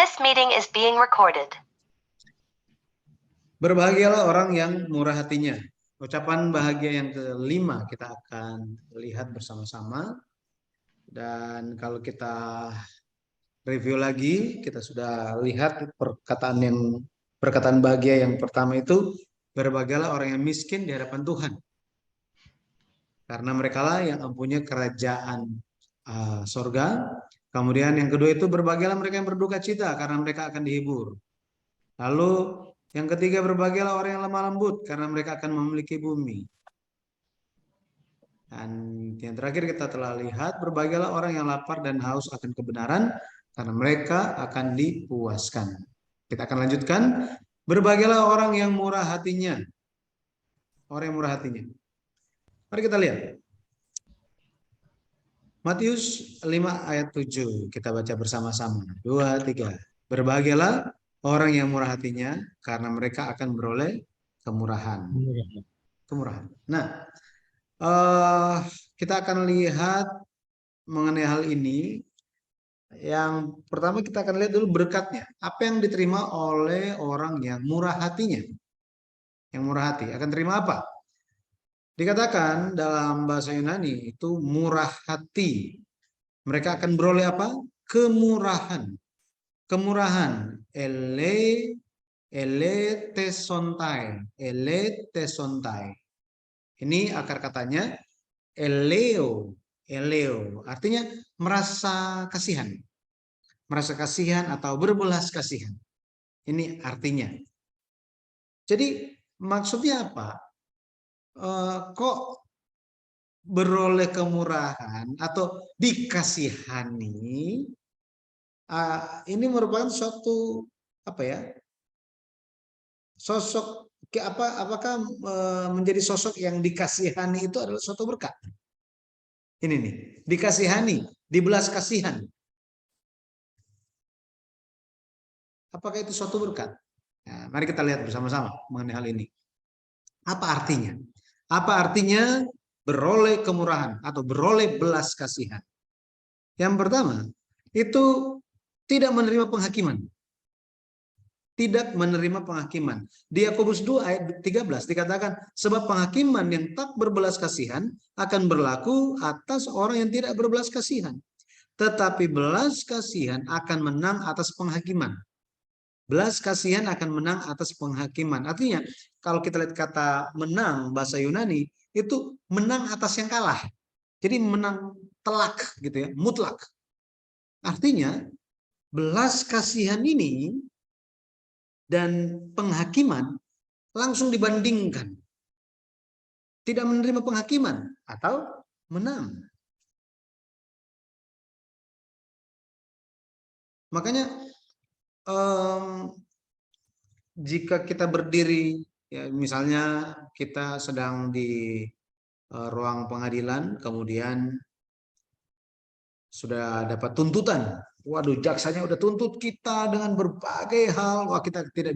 This meeting is being recorded. Berbahagialah orang yang murah hatinya. Ucapan bahagia yang kelima kita akan lihat bersama-sama. Dan kalau kita review lagi, kita sudah lihat perkataan bahagia yang pertama itu, berbahagialah orang yang miskin di hadapan Tuhan. Karena merekalah yang mempunyai kerajaan sorga. Kemudian yang kedua itu, berbahagialah mereka yang berduka cita karena mereka akan dihibur. Lalu yang ketiga, berbahagialah orang yang lemah lembut karena mereka akan memiliki bumi. Dan yang terakhir kita telah lihat, berbahagialah orang yang lapar dan haus akan kebenaran karena mereka akan dipuaskan. Kita akan lanjutkan, berbahagialah orang yang murah hatinya. Orang yang murah hatinya. Mari kita lihat. Matius 5 ayat 7. Kita baca bersama-sama. 2, 3. Berbahagialah orang yang murah hatinya karena mereka akan beroleh kemurahan. Kemurahan. Nah, kita akan lihat mengenai hal ini. Yang pertama kita akan lihat dulu berkatnya. Apa yang diterima oleh orang yang murah hatinya? Yang murah hati akan terima apa? Dikatakan dalam bahasa Yunani itu murah hati. Mereka akan beroleh apa? Kemurahan. Kemurahan. Eletesontai. Ini akar katanya eleo. Artinya merasa kasihan. Merasa kasihan atau berbelas kasihan. Ini artinya. Jadi maksudnya apa? Kok beroleh kemurahan atau dikasihani, ini merupakan suatu sosok apakah menjadi sosok yang dikasihani itu adalah suatu berkat. Ini nih, dikasihani, dibelas kasihan. Apakah itu suatu berkat? Nah, mari kita lihat bersama-sama mengenai hal ini. Apa artinya? Apa artinya beroleh kemurahan atau beroleh belas kasihan? Yang pertama, itu tidak menerima penghakiman. Tidak menerima penghakiman. Di Yakobus 2 ayat 13 dikatakan, sebab penghakiman yang tak berbelas kasihan akan berlaku atas orang yang tidak berbelas kasihan. Tetapi belas kasihan akan menang atas penghakiman. Belas kasihan akan menang atas penghakiman. Artinya, kalau kita lihat kata menang bahasa Yunani, itu menang atas yang kalah. Jadi menang telak gitu ya, mutlak. Artinya, belas kasihan ini dan penghakiman langsung dibandingkan. Tidak menerima penghakiman atau menang. Makanya jika kita berdiri, ya, misalnya kita sedang di ruang pengadilan, kemudian sudah dapat tuntutan. Waduh, jaksanya udah tuntut kita dengan berbagai hal. Wah, kita tidak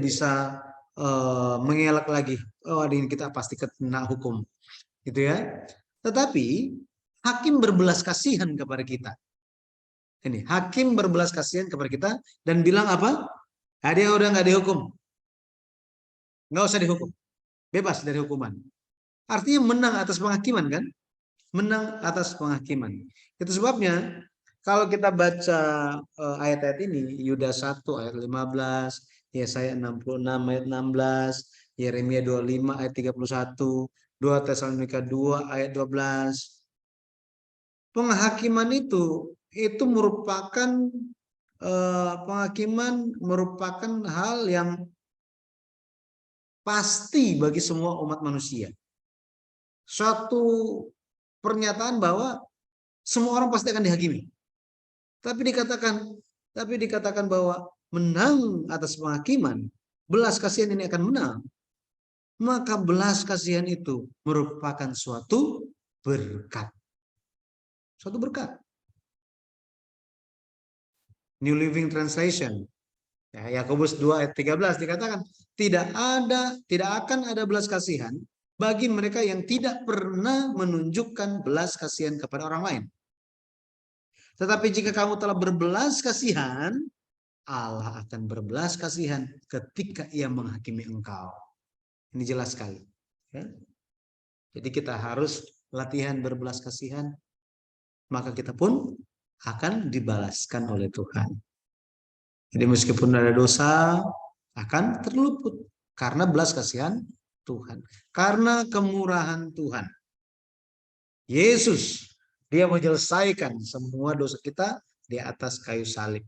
bisa mengelak lagi. Oh, ini kita pasti kena hukum, gitu ya. Tetapi hakim berbelas kasihan kepada kita. Ini hakim berbelas kasihan kepada kita dan bilang apa? Dia udah nggak dihukum, nggak usah dihukum, bebas dari hukuman. Artinya menang atas penghakiman kan? Menang atas penghakiman. Itu sebabnya kalau kita baca ayat-ayat ini, Yudas 1 ayat 15, Yesaya 66 ayat 16, Yeremia 25 ayat 31, 2 Tesalonika 2 ayat 12. Penghakiman itu merupakan penghakiman merupakan hal yang pasti bagi semua umat manusia. Suatu pernyataan bahwa semua orang pasti akan dihakimi. Tapi dikatakan bahwa menang atas penghakiman, belas kasihan ini akan menang. Maka belas kasihan itu merupakan suatu berkat. Suatu berkat. New Living Translation. Ya, Yakobus 2 ayat 13 dikatakan, tidak akan ada belas kasihan bagi mereka yang tidak pernah menunjukkan belas kasihan kepada orang lain. Tetapi jika kamu telah berbelas kasihan Allah akan berbelas kasihan ketika ia menghakimi engkau. Ini jelas sekali. Ya. Jadi kita harus latihan berbelas kasihan, maka kita pun akan dibalaskan oleh Tuhan. Jadi meskipun ada dosa, akan terluput karena belas kasihan Tuhan. Karena kemurahan Tuhan. Yesus, dia menyelesaikan semua dosa kita di atas kayu salib.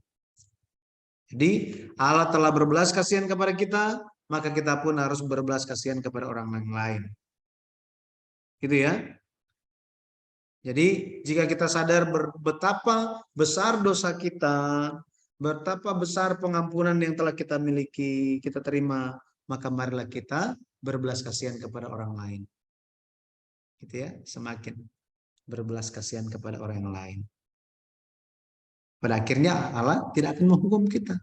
Jadi Allah telah berbelas kasihan kepada kita, maka kita pun harus berbelas kasihan kepada orang lain. Gitu ya. Jadi jika kita sadar betapa besar dosa kita, betapa besar pengampunan yang telah kita miliki, kita terima, maka marilah kita berbelas kasihan kepada orang lain. Gitu ya, semakin berbelas kasihan kepada orang lain. Pada akhirnya Allah tidak akan menghukum kita.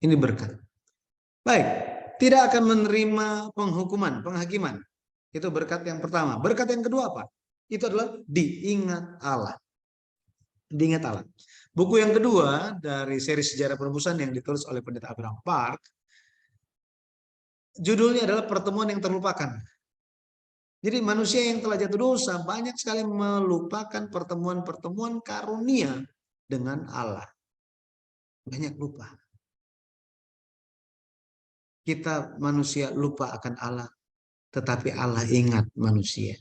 Ini berkat. Baik, tidak akan menerima penghukuman, penghakiman. Itu berkat yang pertama. Berkat yang kedua apa? Itu adalah diingat Allah. Diingat Allah. Buku yang kedua dari seri Sejarah Penebusan yang ditulis oleh Pendeta Abraham Park, judulnya adalah Pertemuan yang Terlupakan. Jadi manusia yang telah jatuh dosa banyak sekali melupakan pertemuan-pertemuan karunia dengan Allah. Banyak lupa. Kita manusia lupa akan Allah, tetapi Allah ingat manusia.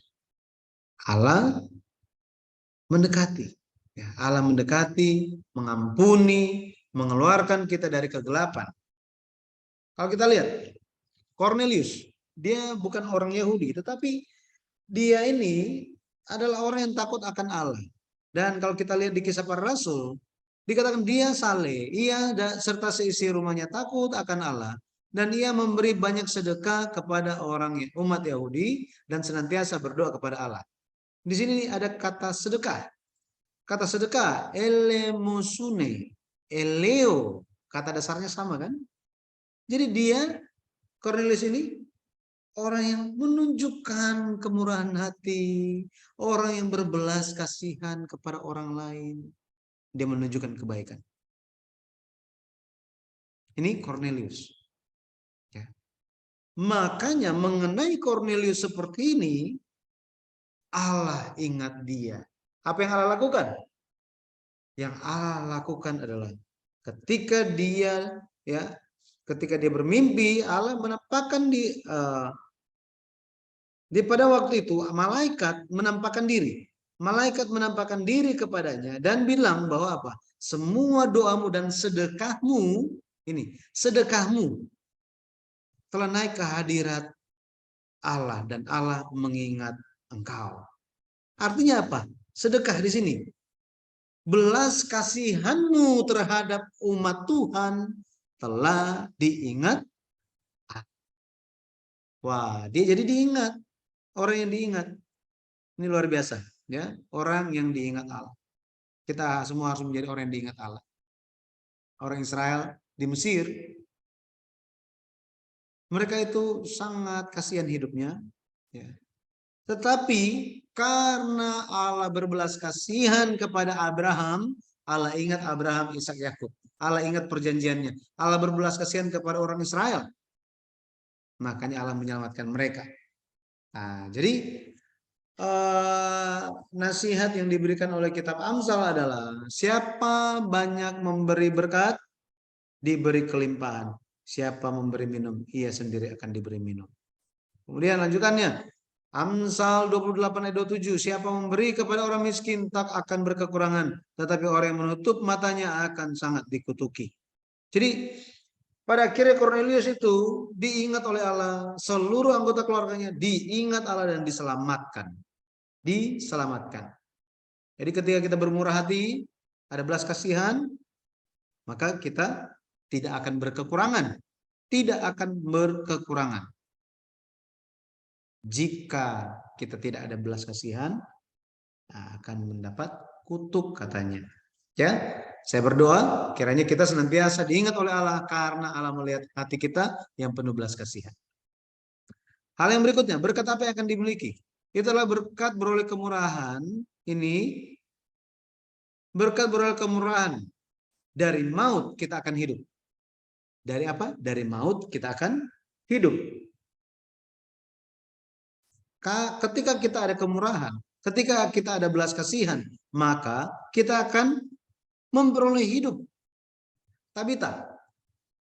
Allah mendekati. Ya, Allah mendekati, mengampuni, mengeluarkan kita dari kegelapan. Kalau kita lihat, Cornelius, dia bukan orang Yahudi, tetapi dia ini adalah orang yang takut akan Allah. Dan kalau kita lihat di Kisah Para Rasul, dikatakan dia saleh, ia serta seisi rumahnya takut akan Allah. Dan ia memberi banyak sedekah kepada umat Yahudi dan senantiasa berdoa kepada Allah. Di sini ada kata sedekah. Kata sedekah, elemusune, eleo, kata dasarnya sama kan? Jadi dia, Cornelius ini, orang yang menunjukkan kemurahan hati, orang yang berbelas kasihan kepada orang lain. Dia menunjukkan kebaikan. Ini Cornelius. Ya. Makanya mengenai Cornelius seperti ini, Allah ingat dia. Apa yang Allah lakukan? Yang Allah lakukan adalah ketika dia bermimpi, Allah menampakkan pada waktu itu malaikat menampakkan diri. Malaikat menampakkan diri kepadanya dan bilang bahwa apa? Semua doamu dan sedekahmu, sedekahmu telah naik ke hadirat Allah dan Allah mengingat engkau. Artinya apa? Sedekah di sini. Belas kasihanmu terhadap umat Tuhan telah diingat. Wah, dia jadi diingat. Orang yang diingat. Ini luar biasa. Ya, orang yang diingat Allah. Kita semua harus menjadi orang yang diingat Allah. Orang Israel di Mesir, mereka itu sangat kasihan hidupnya. Ya. Tetapi karena Allah berbelas kasihan kepada Abraham, Allah ingat Abraham, Ishak, Yakub. Allah ingat perjanjiannya. Allah berbelas kasihan kepada orang Israel. Makanya Allah menyelamatkan mereka. Nah, jadi nasihat yang diberikan oleh kitab Amsal adalah siapa banyak memberi berkat, diberi kelimpahan. Siapa memberi minum, ia sendiri akan diberi minum. Kemudian lanjutannya, Amsal 28 ayat 27, siapa memberi kepada orang miskin tak akan berkekurangan, tetapi orang yang menutup matanya akan sangat dikutuki. Jadi pada akhirnya Cornelius itu diingat oleh Allah, seluruh anggota keluarganya diingat Allah dan diselamatkan. Diselamatkan. Jadi ketika kita bermurah hati, ada belas kasihan, maka kita tidak akan berkekurangan. Tidak akan berkekurangan. Jika kita tidak ada belas kasihan, akan mendapat kutuk katanya. Ya, saya berdoa kiranya kita senantiasa diingat oleh Allah karena Allah melihat hati kita yang penuh belas kasihan. Hal yang berikutnya, berkat apa yang akan dimiliki? Itulah berkat beroleh kemurahan. Ini berkat beroleh kemurahan. dari maut kita akan hidup. Dari apa? Dari maut kita akan hidup. Ketika kita ada kemurahan, ketika kita ada belas kasihan, maka kita akan memperoleh hidup. Tabita,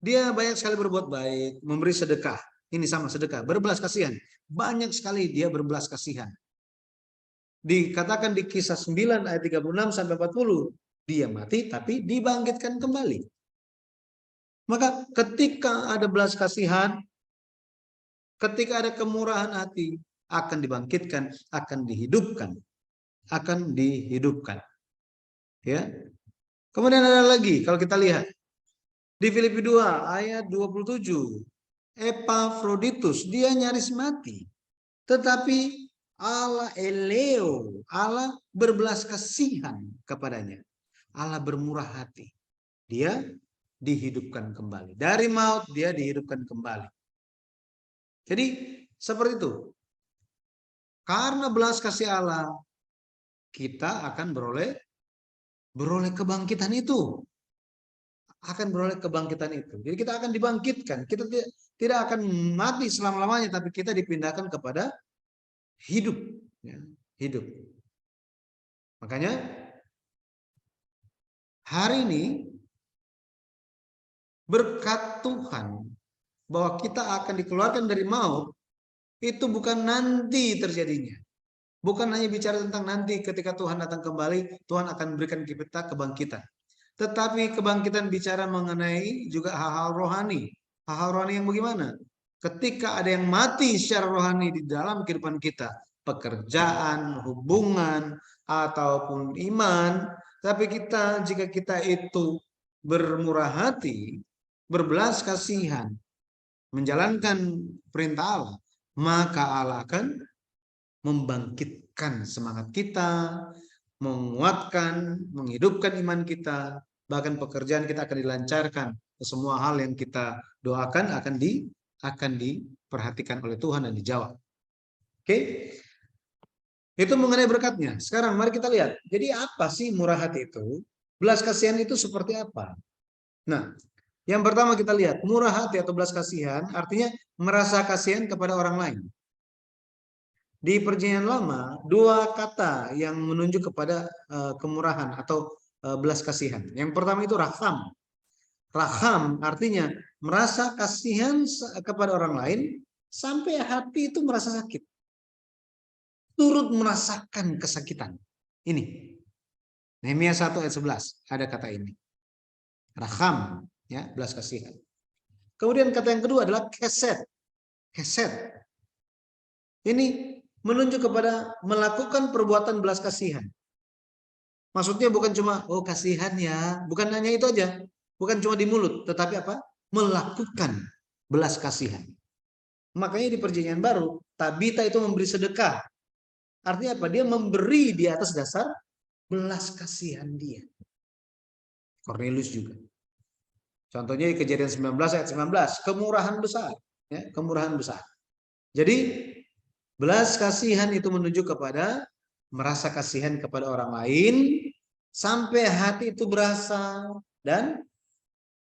dia banyak sekali berbuat baik, memberi sedekah. Ini sama sedekah, berbelas kasihan. Banyak sekali dia berbelas kasihan. Dikatakan di Kisah 9 ayat 36 sampai 40, dia mati tapi dibangkitkan kembali. Maka ketika ada belas kasihan, ketika ada kemurahan hati, akan dibangkitkan, akan dihidupkan, Ya. Kemudian ada lagi kalau kita lihat di Filipi 2 ayat 27, Epafroditus dia nyaris mati, tetapi Allah eleo, Allah berbelas kasihan kepadanya. Allah bermurah hati. Dia dihidupkan kembali. Dari maut dia dihidupkan kembali. Jadi seperti itu. Karena belas kasih Allah, kita akan beroleh kebangkitan itu. Akan beroleh kebangkitan itu. Jadi kita akan dibangkitkan. Kita tidak akan mati selama-lamanya, tapi kita dipindahkan kepada hidup. Ya, hidup. Makanya hari ini berkat Tuhan bahwa kita akan dikeluarkan dari maut, itu bukan nanti terjadinya. Bukan hanya bicara tentang nanti ketika Tuhan datang kembali, Tuhan akan memberikan kita kebangkitan. Tetapi kebangkitan bicara mengenai juga hal-hal rohani. Hal-hal rohani yang bagaimana? Ketika ada yang mati secara rohani di dalam kehidupan kita, pekerjaan, hubungan, ataupun iman, tapi jika kita itu bermurah hati, berbelas kasihan, menjalankan perintah Allah, maka Allah akan membangkitkan semangat kita, menguatkan, menghidupkan iman kita, bahkan pekerjaan kita akan dilancarkan. Semua hal yang kita doakan akan diperhatikan oleh Tuhan dan dijawab. Oke? Itu mengenai berkatnya. Sekarang mari kita lihat. Jadi apa sih murah hati itu? Belas kasihan itu seperti apa? Nah, yang pertama kita lihat, murah hati atau belas kasihan artinya merasa kasihan kepada orang lain. Di Perjanjian Lama, dua kata yang menunjuk kepada kemurahan atau belas kasihan. Yang pertama itu raham. Raham artinya merasa kasihan kepada orang lain sampai hati itu merasa sakit. Turut merasakan kesakitan. Ini. Nehemia 1 ayat 11 ada kata ini. Raham, ya, belas kasihan. Kemudian kata yang kedua adalah keset. Keset. Ini menunjuk kepada melakukan perbuatan belas kasihan. Maksudnya bukan cuma kasihan ya, bukan hanya itu aja, bukan cuma di mulut, tetapi apa? Melakukan belas kasihan. Makanya di Perjanjian Baru, Tabita itu memberi sedekah. Artinya apa? Dia memberi di atas dasar belas kasihan dia. Cornelius juga. Contohnya di Kejadian 19 ayat 19, kemurahan besar, ya, kemurahan besar. Jadi belas kasihan itu menunjuk kepada merasa kasihan kepada orang lain sampai hati itu berasa dan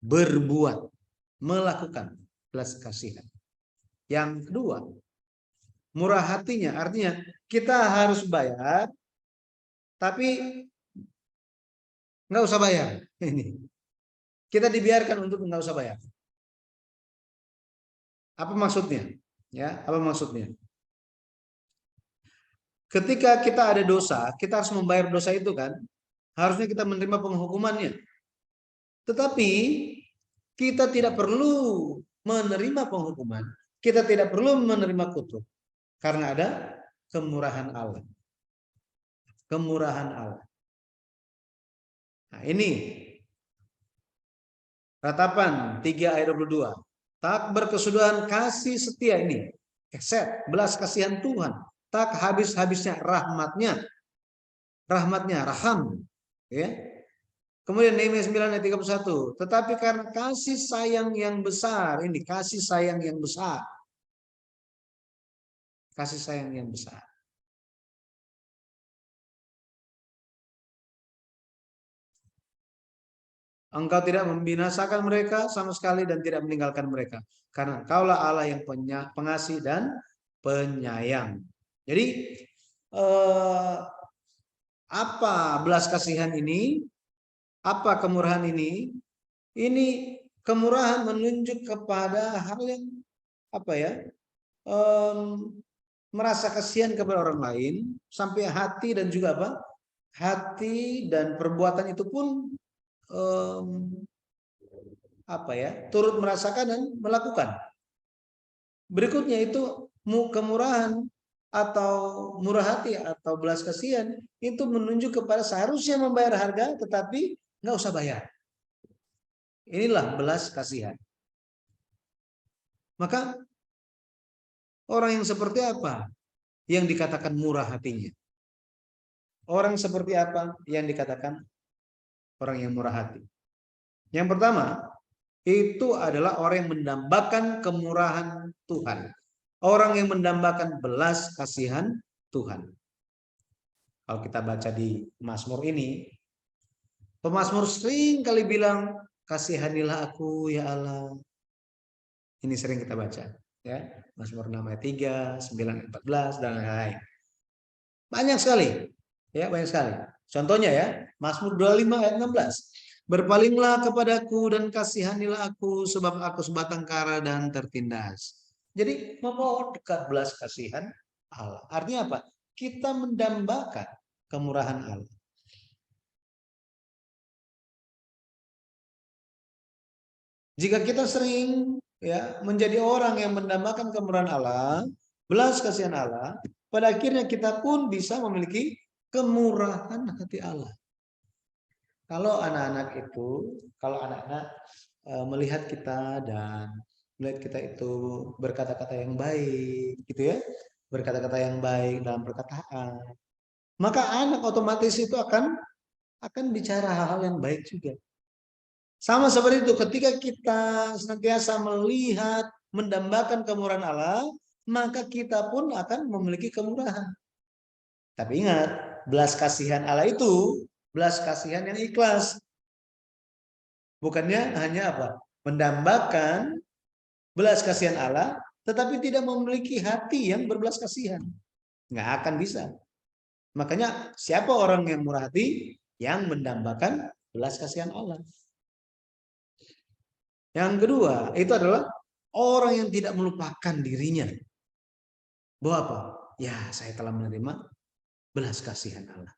berbuat, melakukan belas kasihan. Yang kedua, murah hatinya artinya kita harus bayar tapi nggak usah bayar. Ini kita dibiarkan untuk nggak usah bayar. Apa maksudnya? Ya, apa maksudnya? Ketika kita ada dosa, kita harus membayar dosa itu kan? Harusnya kita menerima penghukumannya. Tetapi kita tidak perlu menerima penghukuman. Kita tidak perlu menerima kutuk. Karena ada kemurahan Allah. Kemurahan Allah. Nah ini. Ratapan 3 ayat 22. Tak berkesudahan kasih setia ini. Keset, belas kasihan Tuhan. Tak habis-habisnya rahmatnya. Rahmatnya, raham. Ya. Kemudian Nehemia 9 ayat 31. Tetapi karena kasih sayang yang besar. Ini kasih sayang yang besar. Kasih sayang yang besar. Engkau tidak membinasakan mereka sama sekali dan tidak meninggalkan mereka. Karena Engkaulah Allah yang pengasih dan penyayang. Jadi apa belas kasihan ini? Apa kemurahan ini? Ini kemurahan menunjuk kepada hal yang apa ya? Merasa kasihan kepada orang lain sampai hati dan juga apa? Hati dan perbuatan itu pun apa ya, turut merasakan dan melakukan. Berikutnya itu kemurahan atau murah hati atau belas kasihan itu menunjuk kepada seharusnya membayar harga tetapi nggak usah bayar. Inilah belas kasihan. Maka orang yang seperti apa yang dikatakan murah hatinya? Orang seperti apa yang dikatakan orang yang murah hati? Yang pertama, itu adalah orang yang mendambakan kemurahan Tuhan. Orang yang mendambakan belas kasihan Tuhan. Kalau kita baca di Mazmur ini, pemazmur sering kali bilang, kasihanilah aku ya Allah. Ini sering kita baca. Ya, Mazmur 6 ayat 3, 9 ayat 14, dan lain-lain. Banyak sekali. Ya, banyak sekali. Contohnya ya, Mazmur 25 ayat 16. Berpalinglah kepadaku dan kasihanilah aku sebab aku sebatang kara dan tertindas. Jadi membawa dekat belas kasihan Allah. Artinya apa? Kita mendambakan kemurahan Allah. Jika kita sering ya menjadi orang yang mendambakan kemurahan Allah, belas kasihan Allah, pada akhirnya kita pun bisa memiliki kemurahan hati Allah. Kalau anak-anak melihat kita dan melihat kita itu berkata-kata yang baik, gitu ya, berkata-kata yang baik dalam perkataan, maka anak otomatis itu akan bicara hal-hal yang baik juga. Sama seperti itu, ketika kita senantiasa melihat, mendambakan kemurahan Allah, maka kita pun akan memiliki kemurahan. Tapi ingat, belas kasihan Allah itu belas kasihan yang ikhlas. Bukannya hanya apa? Mendambakan belas kasihan Allah, tetapi tidak memiliki hati yang berbelas kasihan. Nggak akan bisa. Makanya siapa orang yang murah hati? Yang mendambakan belas kasihan Allah. Yang kedua, itu adalah orang yang tidak melupakan dirinya. Bahwa apa? Ya, saya telah menerima belas kasihan Allah.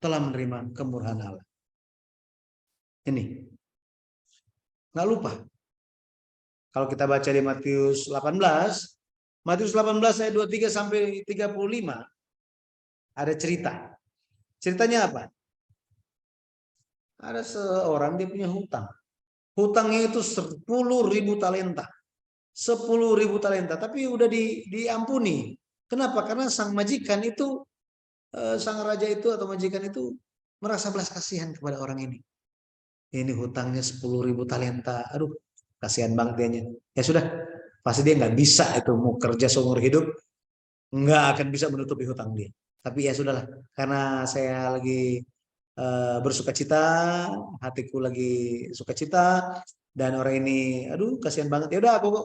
Telah menerima kemurahan Allah. Ini. Nggak lupa. Kalau kita baca di Matius 18 ayat 23 sampai 35 ada cerita. Ceritanya apa? Ada seorang dia punya hutang. Hutangnya itu 10.000 talenta. 10.000 talenta, tapi udah diampuni. Kenapa? Karena sang majikan itu, sang raja itu atau majikan itu merasa belas kasihan kepada orang ini. Ini hutangnya 10.000 talenta. Aduh, kasihan banget dianya. Ya sudah, pasti dia nggak bisa itu mau kerja seumur hidup, nggak akan bisa menutupi hutang dia. Tapi ya sudahlah, karena saya lagi bersukacita, hatiku lagi sukacita, dan orang ini, aduh kasihan banget. Ya udah aku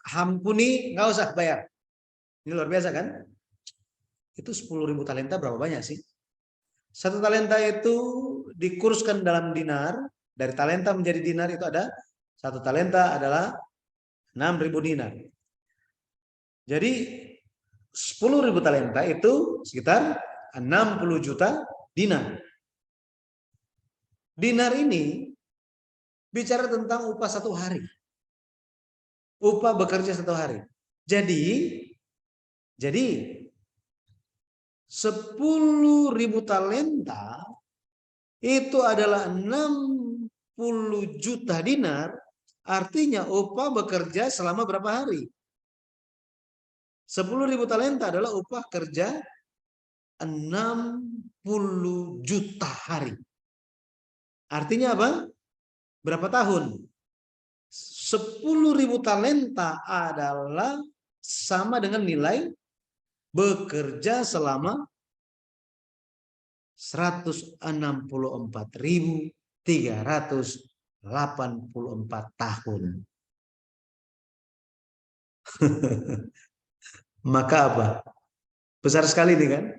ampuni, nggak usah bayar. Ini luar biasa kan? Itu 10.000 talenta berapa banyak sih? Satu talenta itu dikurskan dalam dinar, dari talenta menjadi dinar itu ada, satu talenta adalah 6.000 dinar. Jadi 10.000 talenta itu sekitar 60 juta dinar. Dinar ini bicara tentang upah satu hari. Upah bekerja satu hari. Jadi 10.000 talenta itu adalah 60 juta dinar, artinya upah bekerja selama berapa hari? 10.000 talenta adalah upah kerja 60 juta hari. Artinya apa? Berapa tahun? 10.000 talenta adalah sama dengan nilai bekerja selama 164.384 tahun. Maka apa? Besar sekali ini kan?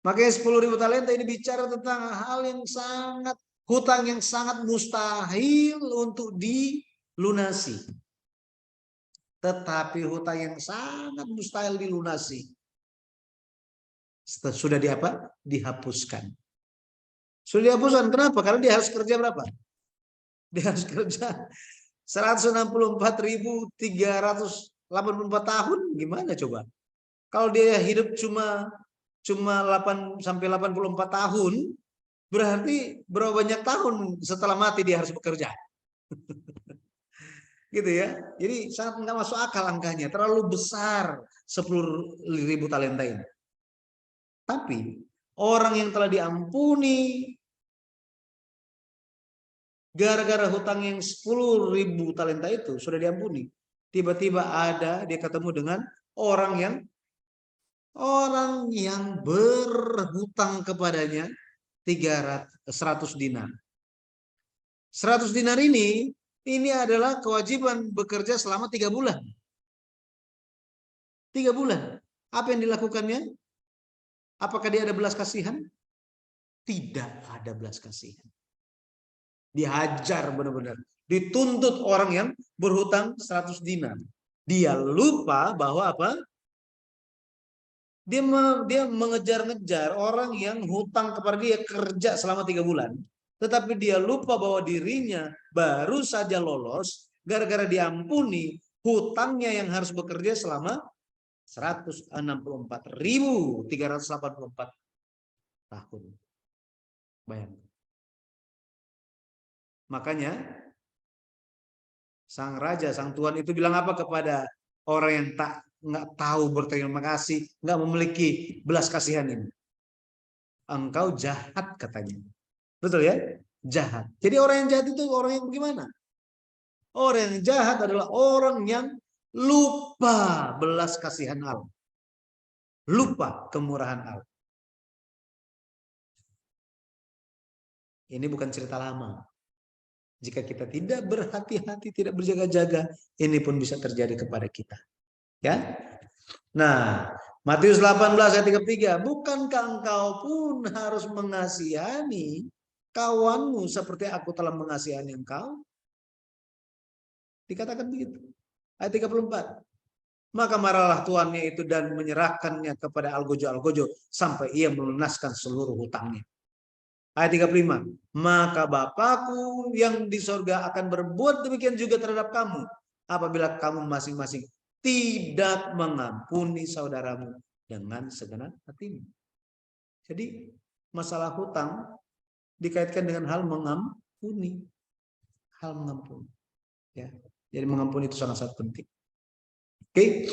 Makanya 10.000 talenta ini bicara tentang hal yang sangat, hutang yang sangat mustahil untuk dilunasi. Tetapi hutang yang sangat mustahil dilunasi sudah dihapuskan. Sudah dihapuskan. Kenapa? Karena dia harus kerja berapa? Dia harus kerja 164.384 tahun. Gimana coba? Kalau dia hidup cuma 8 sampai 84 tahun, berarti berapa banyak tahun setelah mati dia harus bekerja? Gitu ya. Jadi sangat nggak masuk akal angkanya, terlalu besar 10.000 talenta ini. Tapi orang yang telah diampuni gara-gara hutang yang 10.000 talenta itu sudah diampuni, tiba-tiba ada dia ketemu dengan orang yang berhutang kepadanya 100 dinar. 100 dinar ini adalah kewajiban bekerja selama 3 bulan. 3 bulan. Apa yang dilakukannya? Apakah dia ada belas kasihan? Tidak ada belas kasihan. Dihajar benar-benar. Dituntut orang yang berhutang 100 dinar. Dia lupa bahwa apa? Dia mengejar-ngejar orang yang hutang kepada dia kerja selama 3 bulan. Tetapi dia lupa bahwa dirinya baru saja lolos gara-gara diampuni hutangnya yang harus bekerja selama 164.384 tahun. Bayangkan. Makanya sang raja, sang tuan itu bilang apa kepada orang yang nggak tahu berterima kasih, nggak memiliki belas kasihan ini? Engkau jahat katanya. Betul ya? Jahat. Jadi orang yang jahat itu orang yang bagaimana? Orang yang jahat adalah orang yang lupa belas kasihan Allah. Lupa kemurahan Allah. Ini bukan cerita lama. Jika kita tidak berhati-hati, tidak berjaga-jaga, ini pun bisa terjadi kepada kita. Ya. Nah, Matius 18 ayat 33, bukankah engkau pun harus mengasihani kawanmu seperti aku telah mengasihani engkau? Dikatakan begitu. Ayat 34. Maka marahlah tuannya itu dan menyerahkannya kepada algojo sampai ia melunaskan seluruh hutangnya. Ayat 35. Maka Bapakku yang di sorga akan berbuat demikian juga terhadap kamu apabila kamu masing-masing tidak mengampuni saudaramu dengan segenap hatimu. Jadi masalah hutang dikaitkan dengan hal mengampuni. Hal mengampuni. Ya. Jadi mengampuni itu sangat-sangat penting. Oke.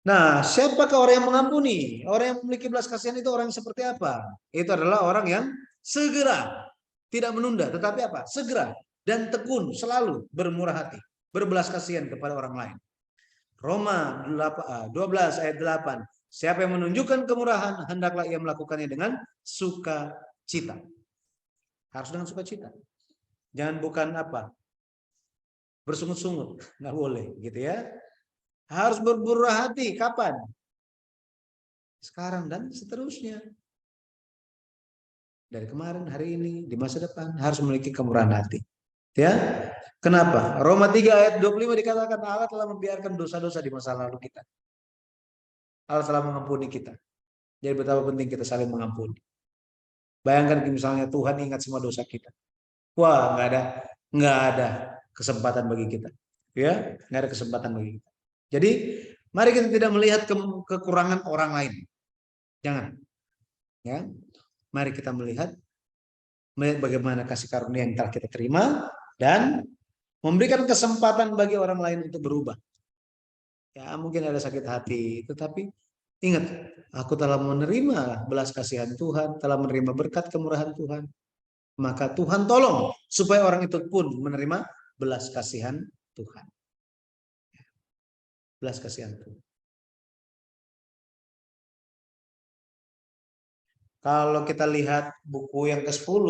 Nah, siapakah orang yang mengampuni? Orang yang memiliki belas kasihan itu orang yang seperti apa? Itu adalah orang yang segera, tidak menunda, tetapi apa? Segera dan tekun selalu bermurah hati, berbelas kasihan kepada orang lain. Roma 12 ayat 8. Siapa yang menunjukkan kemurahan, hendaklah ia melakukannya dengan sukacita. Harus dengan sukacita. Jangan bukan apa? Bersungut-sungut, nggak boleh, gitu ya. Harus bermurah hati. Kapan? Sekarang dan seterusnya. Dari kemarin, hari ini, di masa depan harus memiliki kemurahan hati. Ya. Kenapa? Roma 3 ayat 25 dikatakan Allah telah membiarkan dosa-dosa di masa lalu kita. Allah telah mengampuni kita. Jadi betapa penting kita saling mengampuni. Bayangkan misalnya Tuhan ingat semua dosa kita. Wah, nggak ada kesempatan bagi kita. Ya, nggak ada kesempatan bagi kita. Jadi, mari kita tidak melihat kekurangan orang lain. Jangan. Ya. Mari kita melihat bagaimana kasih karunia yang telah kita terima dan memberikan kesempatan bagi orang lain untuk berubah. Ya, mungkin ada sakit hati, tetapi ingat, aku telah menerima belas kasihan Tuhan, telah menerima berkat kemurahan Tuhan. Maka Tuhan tolong supaya orang itu pun menerima belas kasihan Tuhan. Belas kasihan Tuhan. Kalau kita lihat buku yang ke-10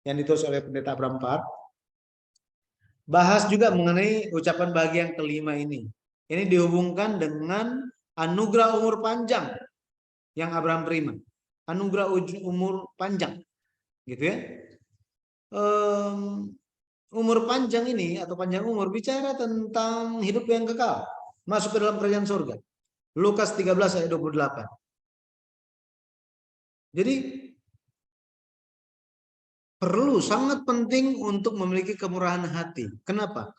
yang ditulis oleh Pendeta Abraham Park, bahas juga mengenai ucapan bahagia yang kelima ini. Ini dihubungkan dengan anugerah umur panjang yang Abraham terima. Anugerah umur panjang, gitu ya. Umur panjang ini atau panjang umur bicara tentang hidup yang kekal, masuk ke dalam kerajaan surga. Lukas 13 ayat 28. Jadi perlu, sangat penting untuk memiliki kemurahan hati. Kenapa?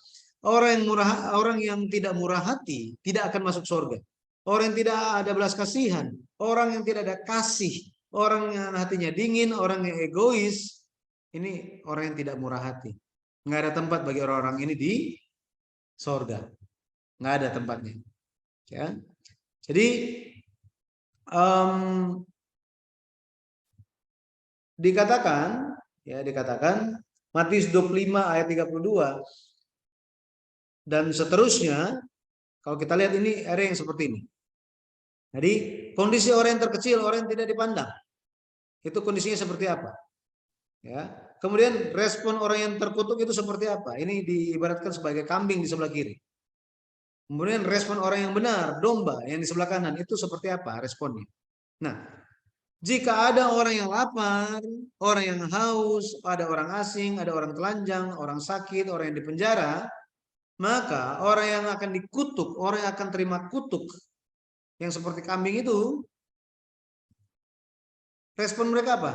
Orang yang tidak murah hati tidak akan masuk surga. Orang yang tidak ada belas kasihan, orang yang tidak ada kasih, orang yang hatinya dingin, orang yang egois, ini orang yang tidak murah hati. Nggak ada tempat bagi orang-orang ini di surga. Nggak ada tempatnya. Ya. Jadi dikatakan Matius 25 ayat 32 dan seterusnya. Kalau kita lihat ini area yang seperti ini. Jadi kondisi orang yang terkecil, orang yang tidak dipandang, itu kondisinya seperti apa? Ya. Kemudian respon orang yang terkutuk itu seperti apa? Ini diibaratkan sebagai kambing di sebelah kiri. Kemudian respon orang yang benar, domba yang di sebelah kanan, itu seperti apa responnya? Nah, jika ada orang yang lapar, orang yang haus, ada orang asing, ada orang telanjang, orang sakit, orang yang dipenjara, maka orang yang akan dikutuk, orang yang akan terima kutuk, yang seperti kambing itu, respon mereka apa?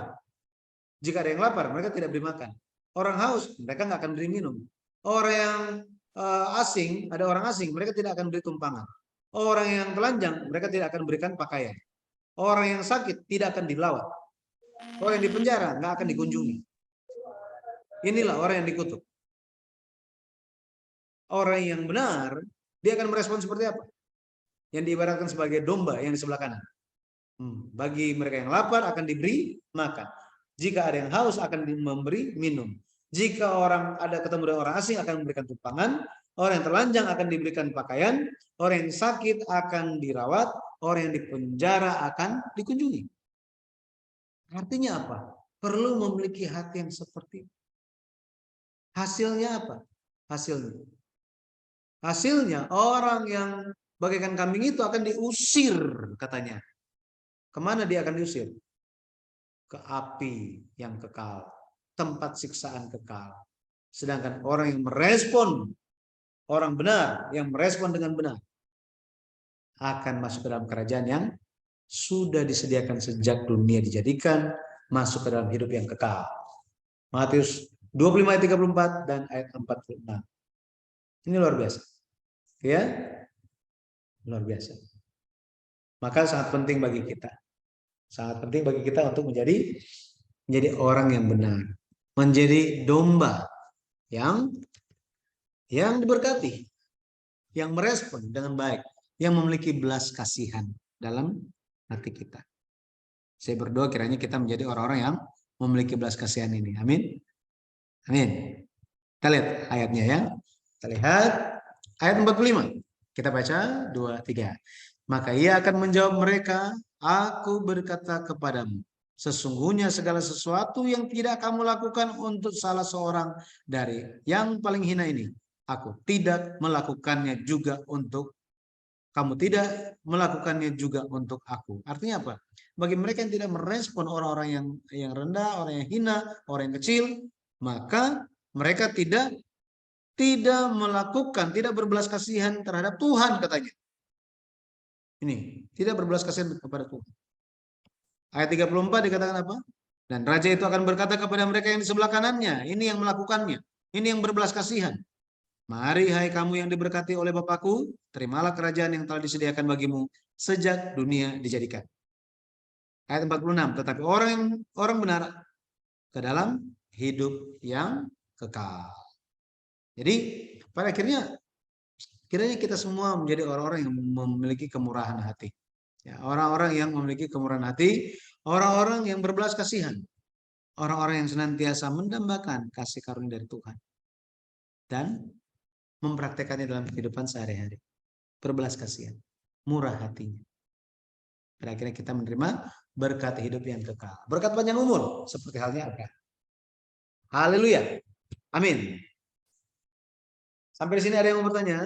Jika ada yang lapar, mereka tidak beri makan. Orang haus, mereka nggak akan beri minum. Orang yang asing, ada orang asing, mereka tidak akan beri tumpangan. Orang yang telanjang, mereka tidak akan berikan pakaian. Orang yang sakit tidak akan dilawat. Orang yang di penjara nggak akan dikunjungi. Inilah orang yang dikutuk. Orang yang benar, dia akan merespon seperti apa? Yang diibaratkan sebagai domba yang di sebelah kanan. Bagi mereka yang lapar akan diberi makan. Jika ada yang haus akan memberi minum. Jika orang ada ketemu dengan orang asing akan memberikan tumpangan. Orang yang telanjang akan diberikan pakaian. Orang yang sakit akan dirawat. Orang yang dipenjara akan dikunjungi. Artinya apa? Perlu memiliki hati yang seperti itu. Hasilnya apa? Hasilnya orang yang bagaikan kambing itu akan diusir katanya. Kemana dia akan diusir? Ke api yang kekal, tempat siksaan kekal. Sedangkan orang yang merespon, orang benar yang merespon dengan benar, akan masuk ke dalam kerajaan yang sudah disediakan sejak dunia dijadikan, masuk ke dalam hidup yang kekal. Matius 25 ayat 34 dan ayat 46. Ini luar biasa. Ya, luar biasa. Maka sangat penting bagi kita. Sangat penting bagi kita untuk menjadi orang yang benar, menjadi domba yang diberkati, yang merespon dengan baik, yang memiliki belas kasihan dalam hati kita. Saya berdoa kiranya kita menjadi orang-orang yang memiliki belas kasihan ini. Amin. Amin. Kita lihat ayatnya ya. Kita lihat ayat 45. Kita baca 2, 3. Maka ia akan menjawab mereka, aku berkata kepadamu, sesungguhnya segala sesuatu yang tidak kamu lakukan untuk salah seorang dari yang paling hina ini, aku tidak melakukannya juga untuk kamu, tidak melakukannya juga untuk aku. Artinya apa? Bagi mereka yang tidak merespon orang-orang yang rendah, orang yang hina, orang yang kecil, maka mereka tidak melakukan, tidak berbelas kasihan terhadap Tuhan katanya. Ini, tidak berbelas kasihan kepada Tuhan. Ayat 34 dikatakan apa? Dan raja itu akan berkata kepada mereka yang di sebelah kanannya, ini yang melakukannya, ini yang berbelas kasihan. Mari hai kamu yang diberkati oleh Bapakku, terimalah kerajaan yang telah disediakan bagimu sejak dunia dijadikan. Ayat 46, tetapi orang benar ke dalam hidup yang kekal. Jadi pada akhirnya kiranya kita semua menjadi orang-orang yang memiliki kemurahan hati. Ya, orang-orang yang memiliki kemurahan hati, orang-orang yang berbelas kasihan, orang-orang yang senantiasa mendambakan kasih karunia dari Tuhan dan mempraktekannya dalam kehidupan sehari-hari. Berbelas kasihan, murah hatinya. Pada akhirnya kita menerima berkat hidup yang kekal. Berkat panjang umur seperti halnya Abraham. Haleluya. Amin. Sampai di sini ada yang mau bertanya?